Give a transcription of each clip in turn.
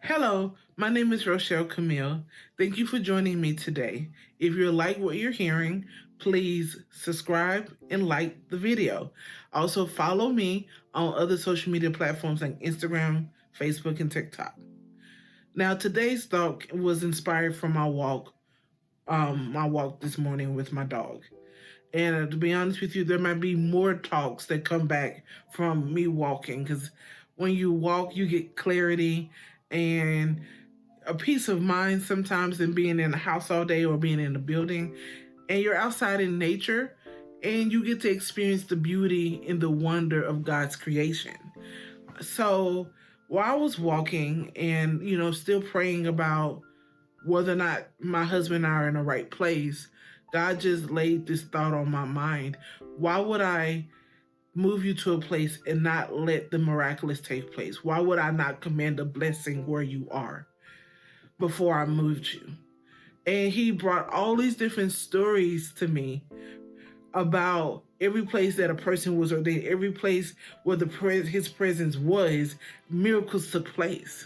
Hello, my name is Rochelle Camille. Thank you for joining me today. If you like what you're hearing, please subscribe and like the video. Also, follow me on other social media platforms like Instagram, Facebook, and TikTok. Now, today's thought was inspired from my walk this morning with my dog. And to be honest with you, there might be more talks that come back from me walking because when you walk, you get clarity and a peace of mind sometimes than being in a house all day or being in a building. And you're outside in nature and you get to experience the beauty and the wonder of God's creation. So while I was walking and, still praying about whether or not my husband and I are in the right place, God just laid this thought on my mind. Why would I move you to a place and not let the miraculous take place? Why would I not command a blessing where you are before I moved you? And he brought all these different stories to me about every place that a person was ordained, every place where his presence was, miracles took place.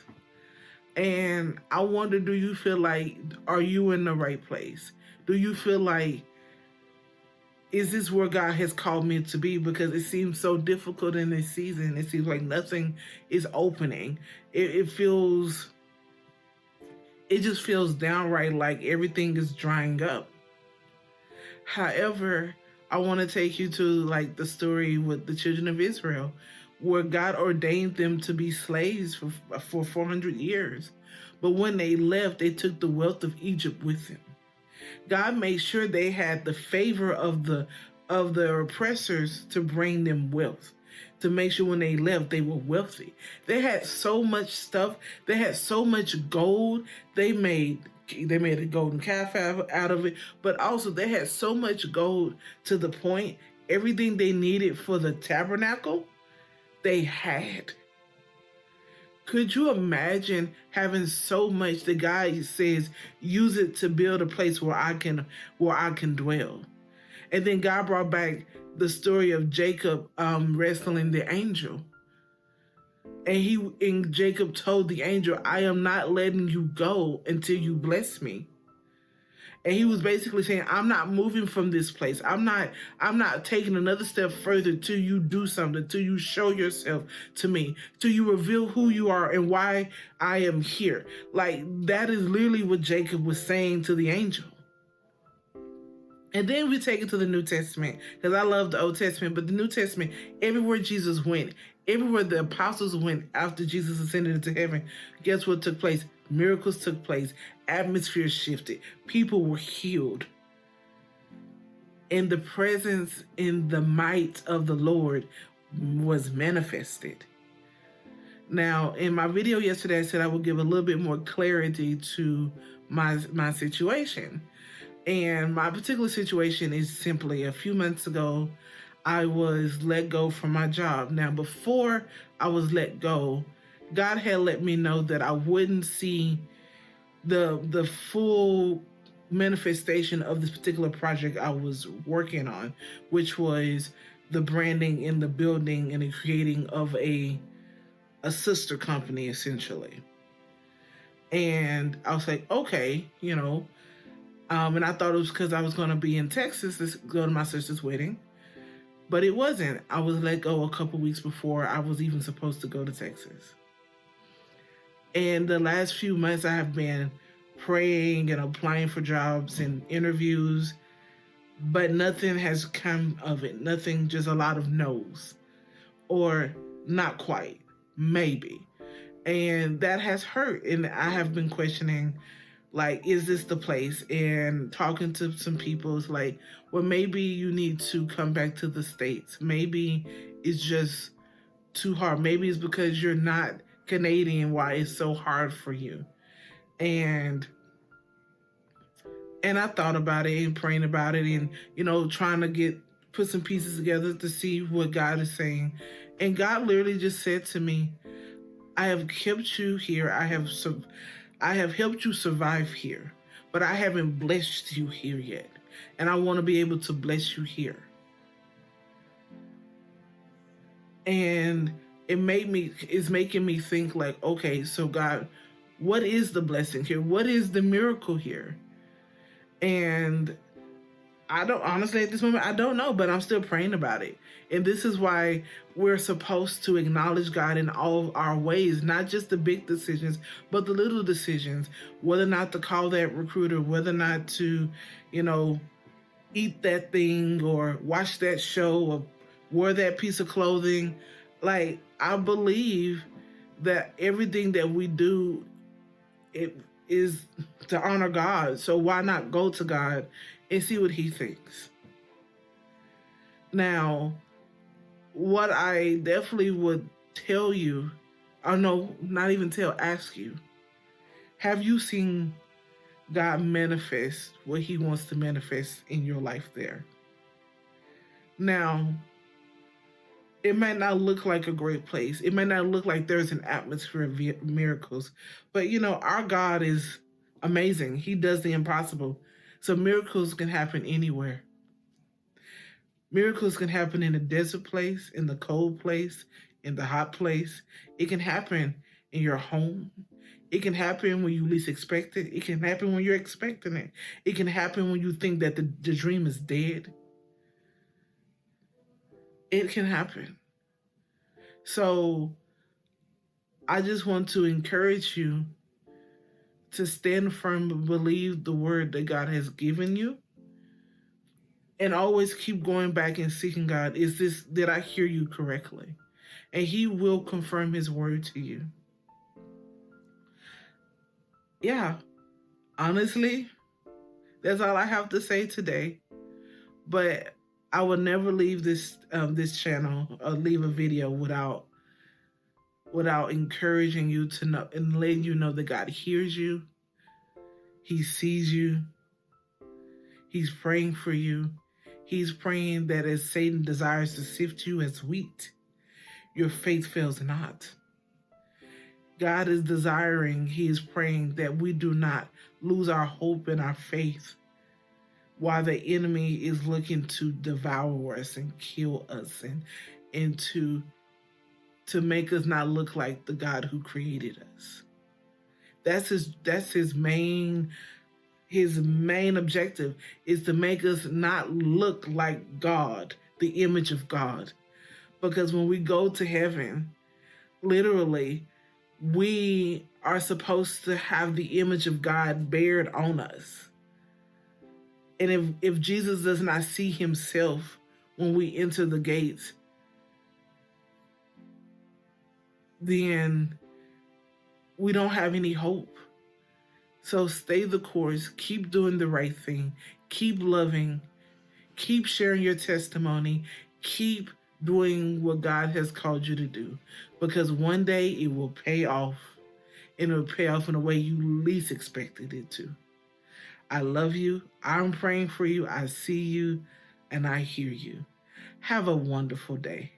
And I wonder, do you feel like, are you in the right place? Do you feel like, is this where God has called me to be? Because it seems so difficult in this season. It seems like nothing is opening. It just feels downright like everything is drying up. However, I want to take you to like the story with the children of Israel, where God ordained them to be slaves for 400 years. But when they left, they took the wealth of Egypt with them. God made sure they had the favor of the oppressors to bring them wealth, to make sure when they left they were wealthy. They had so much stuff. They had so much gold. They made a golden calf out of it, but also they had so much gold to the point everything they needed for the tabernacle they had. Could you imagine having so much? The guy says, use it to build a place where I can dwell. And then God brought back the story of Jacob wrestling the angel. And Jacob told the angel, I am not letting you go until you bless me. And he was basically saying, I'm not moving from this place. I'm not taking another step further till you do something, till you show yourself to me, till you reveal who you are and why I am here. Like, that is literally what Jacob was saying to the angel. And then we take it to the New Testament, because I love the Old Testament, but the New Testament, everywhere Jesus went, everywhere the apostles went after Jesus ascended into heaven, guess what took place? Miracles took place. Atmosphere shifted. People were healed. And the presence and the might of the Lord was manifested. Now, in my video yesterday, I said I would give a little bit more clarity to my situation. And my particular situation is simply a few months ago, I was let go from my job. Now, before I was let go, God had let me know that I wouldn't see the full manifestation of this particular project I was working on, which was the branding and the building and the creating of a sister company, essentially. And I was like, okay, and I thought it was because I was going to be in Texas to go to my sister's wedding. But it wasn't. I was let go a couple weeks before I was even supposed to go to Texas. And the last few months, I have been praying and applying for jobs and interviews, but nothing has come of it. Nothing, just a lot of no's. Or not quite, maybe. And that has hurt. And I have been questioning, like, is this the place? And talking to some people, it's like, well, maybe you need to come back to the States. Maybe it's just too hard. Maybe it's because you're not Canadian, why it's so hard for you. And I thought about it and praying about it and, trying to put some pieces together to see what God is saying. And God literally just said to me, I have kept you here. I have helped you survive here, but I haven't blessed you here yet. And I want to be able to bless you here. And it's making me think like, okay, so God, What is the blessing here? What is the miracle here? And I don't, honestly, at this moment, I don't know, but I'm still praying about it. And this is why we're supposed to acknowledge God in all of our ways, not just the big decisions, but the little decisions, whether or not to call that recruiter, whether or not to, eat that thing or watch that show or wear that piece of clothing. Like, I believe that everything that we do, it is to honor God. So why not go to God and see what he thinks? Now, what I definitely would tell you, or no, not even tell, ask you, have you seen God manifest what he wants to manifest in your life there? Now, it might not look like a great place. It might not look like there's an atmosphere of miracles. But, our God is amazing. He does the impossible. So miracles can happen anywhere. Miracles can happen in a desert place, in the cold place, in the hot place. It can happen in your home. It can happen when you least expect it. It can happen when you're expecting it. It can happen when you think that the dream is dead. It can happen. So I just want to encourage you to stand firm and believe the word that God has given you. And always keep going back and seeking God. Did I hear you correctly? And he will confirm his word to you. Yeah, honestly, that's all I have to say today. But I will never leave this channel or leave a video without encouraging you to know and letting you know that God hears you. He sees you. He's praying for you. He's praying that as Satan desires to sift you as wheat, your faith fails not. God is desiring, he is praying that we do not lose our hope and our faith while the enemy is looking to devour us and kill us and to make us not look like the God who created us. That's his main objective, is to make us not look like God, the image of God. Because when we go to heaven, literally, we are supposed to have the image of God bared on us. And if Jesus does not see himself when we enter the gates, then we don't have any hope. So stay the course, keep doing the right thing, keep loving, keep sharing your testimony, keep doing what God has called you to do, because one day it will pay off, and it will pay off in a way you least expected it to. I love you. I'm praying for you. I see you and I hear you. Have a wonderful day.